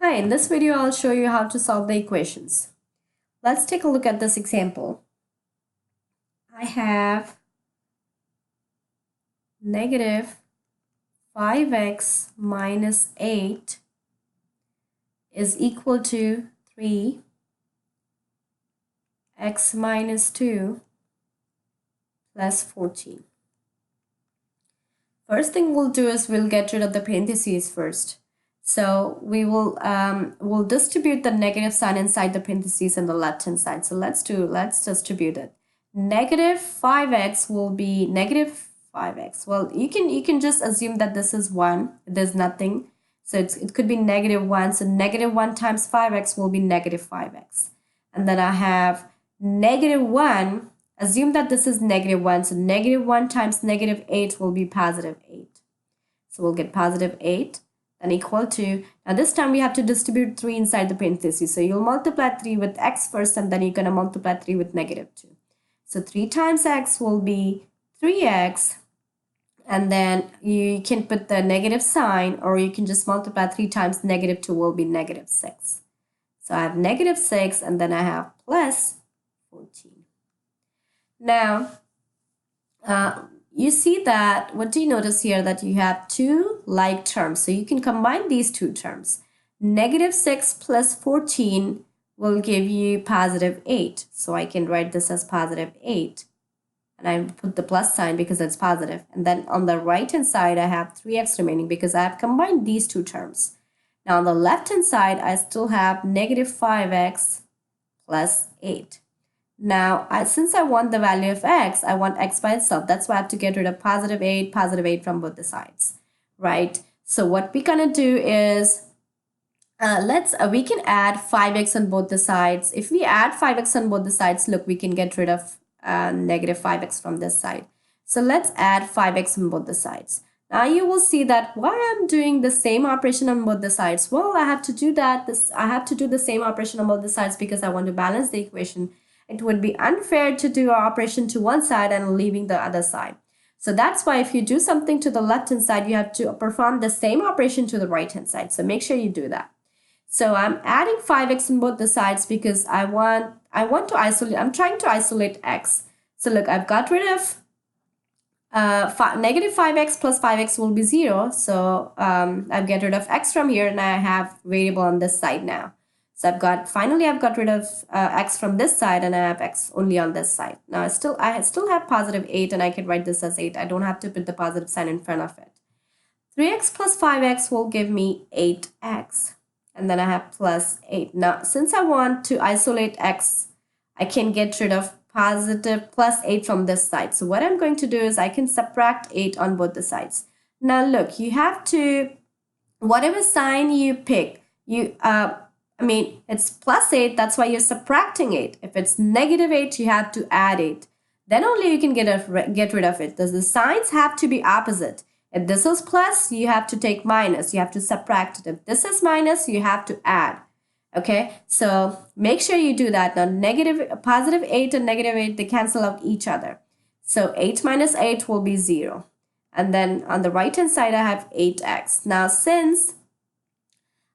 Hi, in this video I'll show you how to solve the equations. Let's take a look at this example. I have negative 5x minus 8 is equal to 3x minus 2 plus 14. First thing we'll do is we'll get rid of the parentheses first. So we'll distribute the negative sign inside the parentheses on the left hand side. So let's distribute it. Negative 5x will be negative 5x. Well, you can just assume that this is 1. There's nothing. So it could be negative 1. So negative 1 times 5x will be negative 5x. And then I have negative 1. Assume that this is negative 1. So negative 1 times negative 8 will be positive 8. So we'll get positive 8 and equal to, now this time we have to distribute 3 inside the parentheses. So you'll multiply 3 with x first and then you're going to multiply 3 with negative 2. So 3 times x will be 3x, and then you can put the negative sign, or you can just multiply 3 times negative 2 will be negative 6. So I have negative 6 and then I have plus 14. Now, you see that, what do you notice here? That you have two like terms. So you can combine these two terms. Negative 6 plus 14 will give you positive 8. So I can write this as positive 8. And I put the plus sign because it's positive. And then on the right hand side, I have 3x remaining because I have combined these two terms. Now on the left hand side, I still have negative 5x plus 8. Now, since I want the value of x, I want x by itself. That's why I have to get rid of positive 8 from both the sides, right? So what we're going to do is, we can add 5x on both the sides. If we add 5x on both the sides, look, we can get rid of negative 5x from this side. So let's add 5x on both the sides. Now you will see that why I'm doing the same operation on both the sides. Well, I have to do that. I have to do the same operation on both the sides because I want to balance the equation. It would be unfair to do our operation to one side and leaving the other side. So that's why if you do something to the left hand side, you have to perform the same operation to the right hand side. So make sure you do that. So I'm adding 5x on both the sides because I want to isolate, I'm trying to isolate x. So look, I've got rid of negative 5x plus 5x will be 0. So I've get rid of x from here and I have variable on this side now. So finally I've got rid of x from this side and I have x only on this side. Now I still have positive 8 and I can write this as 8. I don't have to put the positive sign in front of it. 3x plus 5x will give me 8x. And then I have plus 8. Now, since I want to isolate x, I can get rid of positive plus 8 from this side. So what I'm going to do is I can subtract 8 on both the sides. Now look, you have to, whatever sign you pick, it's plus 8, that's why you're subtracting 8. If it's negative 8, you have to add 8. Then only you can get rid of it. The signs have to be opposite. If this is plus, you have to take minus. You have to subtract it. If this is minus, you have to add. Okay, so make sure you do that. Now, positive 8 and negative 8, they cancel out each other. So 8 minus 8 will be 0. And then on the right-hand side, I have 8x. Now, since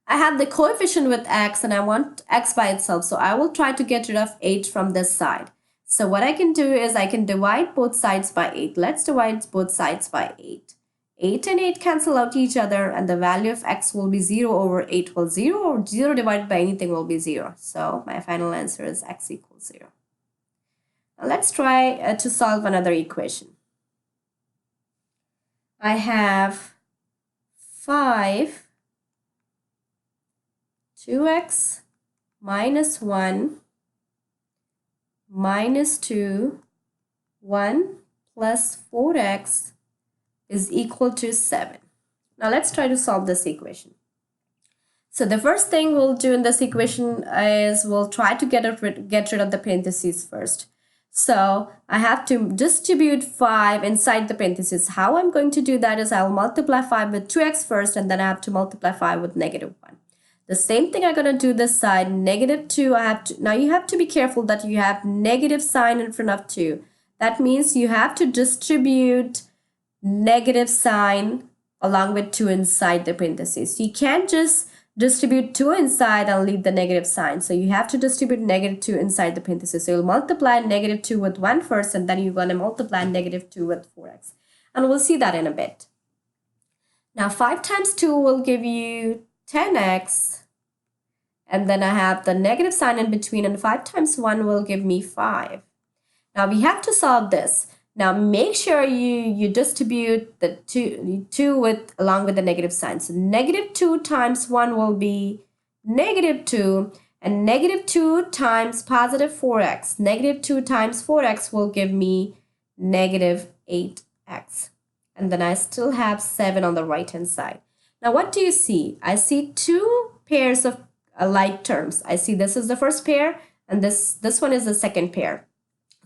I have the coefficient with x and I want x by itself, so I will try to get rid of 8 from this side. So what I can do is I can divide both sides by 8. Let's divide both sides by 8. 8 and 8 cancel out each other and the value of x will be 0 over 8. Well, 0 or 0 divided by anything will be 0. So my final answer is x equals 0. Now let's try to solve another equation. I have 2x minus 1 minus 2, 1 plus 4x is equal to 7. Now let's try to solve this equation. So the first thing we'll do in this equation is we'll try to get rid of the parentheses first. So I have to distribute 5 inside the parentheses. How I'm going to do that is I'll multiply 5 with 2x first and then I have to multiply 5 with negative 1. The same thing I'm going to do this side, negative 2. Now you have to be careful that you have negative sign in front of 2. That means you have to distribute negative sign along with 2 inside the parentheses. You can't just distribute 2 inside and leave the negative sign. So you have to distribute negative 2 inside the parentheses. So you'll multiply negative 2 with 1 first, and then you're going to multiply negative 2 with 4x. And we'll see that in a bit. Now 5 times 2 will give you 10x. And then I have the negative sign in between, and 5 times 1 will give me 5. Now we have to solve this. Now make sure you distribute the 2 along with the negative sign. So negative 2 times 1 will be negative 2, and negative 2 times positive 4x. Negative 2 times 4x will give me negative 8x. And then I still have 7 on the right hand side. Now what do you see? I see 2 pairs of like terms. I see this is the first pair, and this one is the second pair.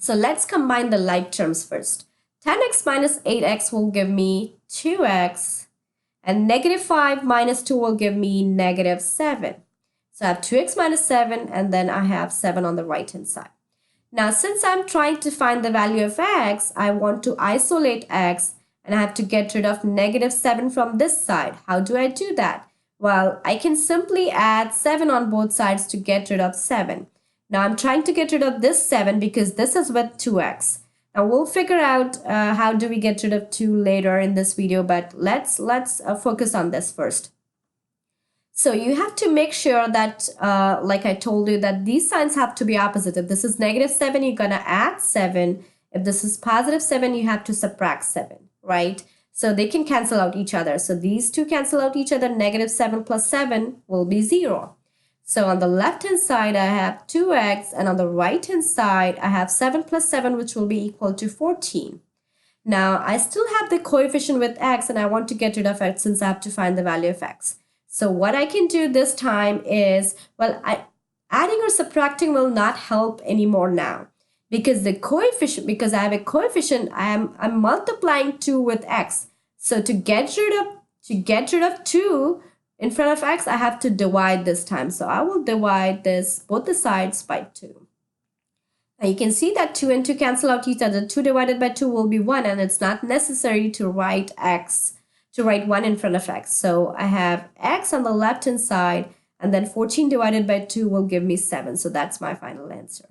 So let's combine the like terms first. 10x minus 8x will give me 2x, and negative 5 minus 2 will give me negative 7. So I have 2x minus 7, and then I have 7 on the right hand side. Now since I'm trying to find the value of x, I want to isolate x, and I have to get rid of negative 7 from this side. How do I do that? Well, I can simply add 7 on both sides to get rid of 7. Now I'm trying to get rid of this 7 because this is with 2x. Now we'll figure out how do we get rid of 2 later in this video, but let's focus on this first. So you have to make sure that, like I told you, that these signs have to be opposite. If this is negative 7, you're going to add 7. If this is positive 7, you have to subtract 7, right? So they can cancel out each other. So these two cancel out each other. Negative 7 plus 7 will be 0. So on the left hand side, I have 2x, and on the right hand side, I have 7 plus 7, which will be equal to 14. Now, I still have the coefficient with x, and I want to get rid of x since I have to find the value of x. So what I can do this time is, well, adding or subtracting will not help anymore now. Because the coefficient, because I have a coefficient, I'm multiplying 2 with x. So to get rid of 2 in front of x, I have to divide this time. So I will divide this, both the sides, by 2. Now you can see that 2 and 2 cancel out each other. 2 divided by 2 will be 1, and it's not necessary to write 1 in front of x. So I have x on the left hand side, and then 14 divided by 2 will give me 7. So that's my final answer.